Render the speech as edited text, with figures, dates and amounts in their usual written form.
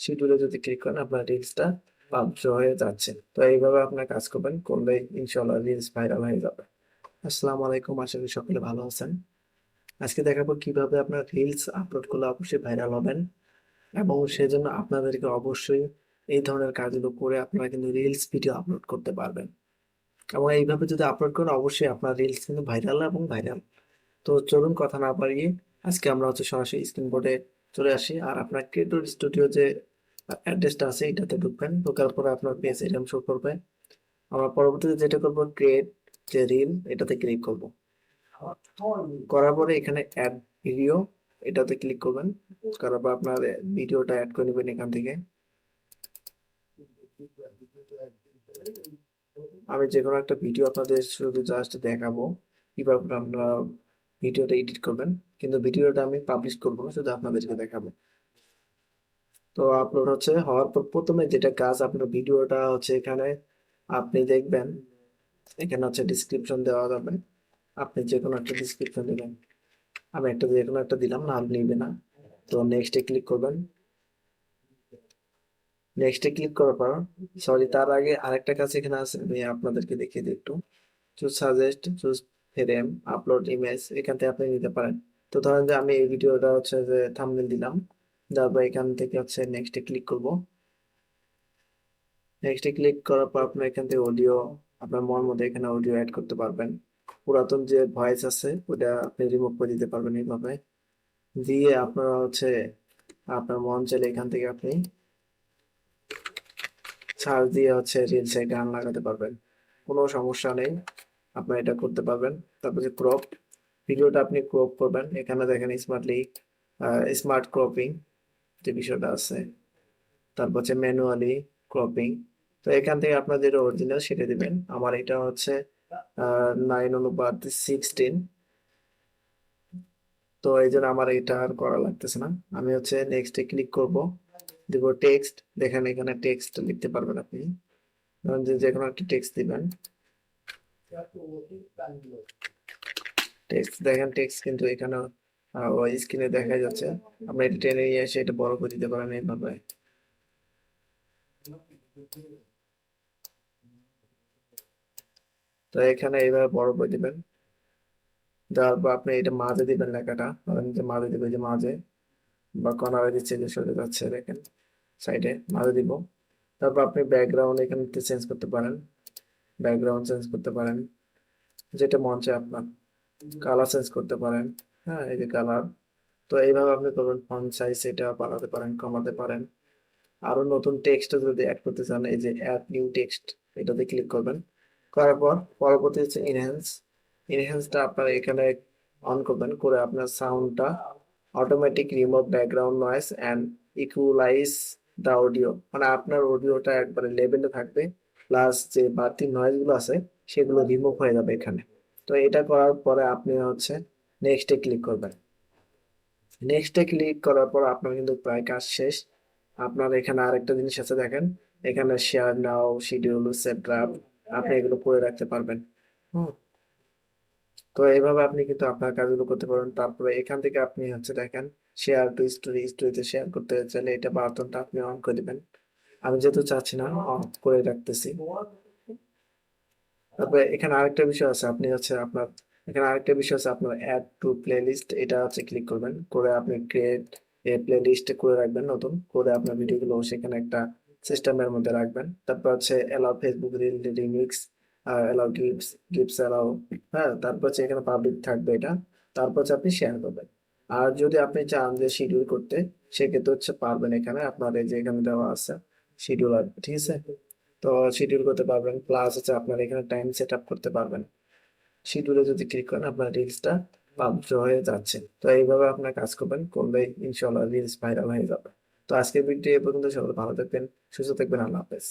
শিডিউলে যদি ক্লিক করেন আপনার রিলসটা পাবলিশ হয়ে যাচ্ছে। তো এইভাবে আপনার কাজ করবেন, করলে ইনশাল্লাহ রিলস ভাইরাল হয়ে যাবে। আসসালামু আলাইকুম, আশা করি সকলে ভালো আছেন। আজকে দেখাবো কিভাবে আপনার রিলস আপলোড করলে অবশ্যই ভাইরাল হবেন, এবং সেজন্য আপনাদেরকে অবশ্যই এই ধরনের কাজগুলো করে আপনারা কিন্তু রিলস ভিডিও আপলোড করতে পারবেন। এবং এইভাবে যদি আপলোড করেন অবশ্যই আপনার রিলস কিন্তু ভাইরাল এবং ভাইরাল। তো চলুন কথা না বাড়িয়ে আজকে আমরা সরাসরি স্ক্রিন বোর্ডে চলে আসি। আর আপনার ক্রিয়েটর স্টুডিও যে অ্যাড্রেসটা আছে এটাতে ঢুকবেন, ঢোকার পরে আপনার পেজ এরকম শো করবে। আমরা পরবর্তীতে যেটা করব, ক্রিয়েট যে রিল এটাতে ক্লিক করব। করার পরে এখানে অ্যাড ভিডিও এটাতে ক্লিক করবেন, করার পর আপনার ভিডিওটা অ্যাড করে নেবেন এখান থেকে। আমি যে কোনো একটা ভিডিও আপনাদের শুধু জাস্ট দেখাবো কিভাবে আপনারা ভিডিওটা এডিট করবেন, কিন্তু ভিডিওটা আমি পাবলিশ করবো না, শুধু আপনাদেরকে দেখাবো। তো আপলোড হওয়ার পর প্রথমে যেটা কাজ, আপনার ভিডিওটা এখানে আপনি দেখবেন, এখানে ডিসক্রিপশন দেওয়া যাবে। আপনি যে কোনো একটা ডিসক্রিপশন দিবেন, আমি একটা যে কোনো একটা দিলাম, নাম নিবে না। তো নেক্সটে ক্লিক করবেন। নেক্সটে ক্লিক করার পর, সরি তার আগে আরেকটা কাজ এখানে আছে, আমি আপনাদেরকে দেখিয়ে দিই একটু। Choose suggest, choose frame, upload image, এখান থেকে আপনি নিতে পারেন। তো ধরেন যে আমি এই ভিডিওটা যে থাম্বনেল দিলাম, তারপর এখান থেকে নেক্সটে ক্লিক করব। নেক্সটে ক্লিক করার পর আপনার এখান থেকে অডিও, আপনার মন মতো এখানে অডিও অ্যাড করতে পারবেন। পুরাতন যে ভয়েস আছে ওটা আপনি রিমুভ করে দিতে পারবেন এইভাবে। দিয়ে আপনারা আপনার মন চাইলে এখান থেকে আপনি সার্চ দিয়ে রিলসে গান লাগাতে পারবেন, কোনো সমস্যা নেই, আপনার এটা করতে পারবেন। তারপর যে ক্রপ, ভিডিওটা আপনি ক্রপ করবেন, এখানে দেখেন স্মার্ট ক্রপিং যে বিষয়টা আছে, তারপর ম্যানুয়ালি ক্রপিং। তো এখান থেকে আপনার যেটা অরিজিনাল সেটা দিবেন। আমার এটা 9:16। তো এই জন্য আমার এটা আর করা লাগতেছে না। আমি নেক্সটে ক্লিক করব, দিব টেক্সট। দেখেন এখানে টেক্সট লিখতে পারবেন আপনি, ধরেন যে কোনো একটা টেক্সট দিবেন। টেক্সট দেখেন, টেক্সট কিন্তু এখানে ওই স্ক্রিনে দেখা যাচ্ছে। আপনি এটা টেনে নিয়ে এসে এটা বড় করে দিতে পারেন এইভাবে। তো এখানে এইভাবে বড় করে দিবেন, দেওয়ার পর আপনি এটা মাঝে দিবেন লেখাটা, ধরেন যে মাঝে দিবেন, যে মাঝে বা কর্নারে দিচ্ছে যে সরে যাচ্ছে, দেখেন সাইডে মাঝে দিব। তারপর আপনি ব্যাকগ্রাউন্ড এখানে চেঞ্জ করতে পারেন, ব্যাকগ্রাউন্ড চেঞ্জ করতে পারেন, যেটা মন চায় আপনার। কালার চেঞ্জ করতে পারেন, হ্যাঁ এই যে কালার। তো এইভাবে আপনি করবেন, ফন্ট সাইজ এটা বাড়াতে পারেন, কমাতে পারেন। আরো নতুন টেক্সট যদি অ্যাড করতে চান, এই যে অ্যাড নিউ টেক্সট এটাতে ক্লিক করবেন। করার পর পরবর্তী ইনহ্যান্স, ইনহ্যান্সটা আপনার এখানে অন করবেন, করে আপনার সাউন্ডটা automatic remove background noise and equalize the audio, মানে আপনার অডিওটা একবারে লেভেলে থাকবে, প্লাস যে বাড়তি নয়েজ গুলো আছে সেগুলো রিমুভ হয়ে যাবে এখানে। তো এটা করার পরে আপনি নেক্সটে ক্লিক করবেন। নেক্সটে ক্লিক করার পর আপনার কিন্তু প্রায় কাজ শেষ। আপনার এখানে আরেকটা জিনিস আছে, দেখেন এখানে শেয়ার নাও, শিডিউল, সেট ড্রাফট, আপনি এগুলো করে রাখতে পারবেন। হুম। তো এইভাবে আপনি কিন্তু আপনার কাজগুলো করতে পারবেন। তারপরে এখান থেকে আপনি দেখেন শেয়ার টু স্টোরি, স্টোরিতে শেয়ার করতে চাইলে এটা বাটনটা আপনি অন করে দিবেন। আমি যেহেতু চাচ্ছি না, অন করে রাখতেছি। তারপরে এখানে আরেকটা বিষয় আছে, আপনি আপনার এখানে আরেকটা বিষয় আছে, আপনার অ্যাড টু প্লেলিস্ট, এটা ক্লিক করবেন, করে আপনি ক্রিয়েট এ প্লেলিস্ট করে রাখবেন, নতুন করে আপনার ভিডিওগুলো সেখানে একটা সিস্টেমের মধ্যে রাখবেন। তারপর allow Facebook reel remix, allow gifts, gifts allow, হ্যাঁ। তারপর এখানে পাবলিক থাকবে এটা। তারপর আপনি শেয়ার করবেন। আর যদি আপনি চান যে শিডিউল করতে, সেক্ষেত্রে পারবেন, এখানে আপনার এই যে এখানে দেওয়া আছে শিডিউল, ঠিক আছে। তো শিডিউল করতে পারবেন, প্লাস আপনার এখানে টাইম সেট আপ করতে পারবেন। শিডিউলে যদি ক্লিক করেন আপনার রিলসটা পাবলিশ হয়ে যাচ্ছে। তো এইভাবে আপনার কাজ করবেন, করলে ইনশাল্লাহ রিলস ভাইরাল হয়ে যাবে। তো আজকের ভিডিও এ পর্যন্ত, সবাই ভালো থাকবেন, সুস্থ থাকবেন, আল্লাহ হাফেজ।